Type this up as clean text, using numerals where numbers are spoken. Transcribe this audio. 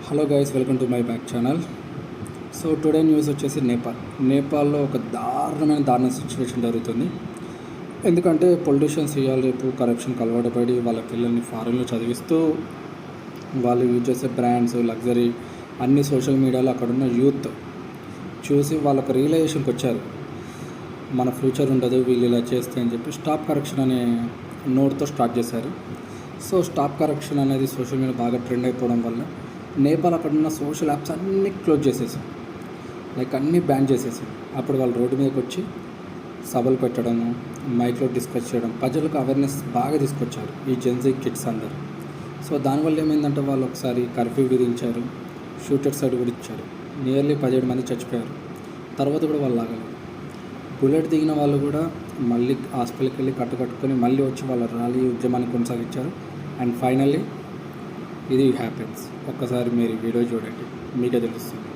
Hello guys, welcome to my back channel. So today news వచ్చేసి నేపాల్లో ఒక దారుణ సిచ్యువేషన్ జరుగుతుంది. ఎందుకంటే పొలిటీషియన్స్ ఇవాళ రేపు కరప్షన్కి అలవాటు పడి వాళ్ళ పిల్లల్ని ఫారెన్లో చదివిస్తూ వాళ్ళు యూజ్ చేసే బ్రాండ్స్, లగ్జరీ అన్ని సోషల్ మీడియాలో అక్కడున్న యూత్ చూసి వాళ్ళొక రియలైజేషన్కి వచ్చారు. మన ఫ్యూచర్ ఉండదు వీళ్ళు ఇలా చేస్తే అని చెప్పి స్టాప్ కరప్షన్ అనే నోట్తో స్టార్ట్ చేశారు. సో స్టాప్ కరప్షన్ అనేది సోషల్ మీడియా బాగా ట్రెండ్ అయిపోవడం వల్ల నేపాల్ అక్కడున్న సోషల్ యాప్స్ అన్నీ క్లోజ్ చేసేసి, అన్నీ బ్యాన్ చేసేసి, అప్పుడు వాళ్ళు రోడ్డు మీదకి వచ్చి సభలు పెట్టడము, మైక్లో డిస్కస్ చేయడం, ప్రజలకు అవేర్నెస్ బాగా తీసుకొచ్చారు ఈ జెన్జీ కిడ్స్ అందరు. సో దానివల్ల ఏమైందంటే వాళ్ళు ఒకసారి కర్ఫ్యూ విధించారు, షూటర్ సైడ్ కూడా ఇచ్చారు. నియర్లీ 17 మంది చచ్చిపోయారు. తర్వాత కూడా వాళ్ళు ఆగలేదు. బుల్లెట్ దిగిన వాళ్ళు కూడా మళ్ళీ హాస్పిటల్కి వెళ్ళి కట్టుకొని మళ్ళీ వచ్చి వాళ్ళ ర్యాలీ ఉద్యమాన్ని కొనసాగించారు. అండ్ ఫైనల్లీ ఇది హ్యాపెన్స్. ఒక్కసారి మీరు వీడియో చూడండి, మీకే తెలుస్తుంది.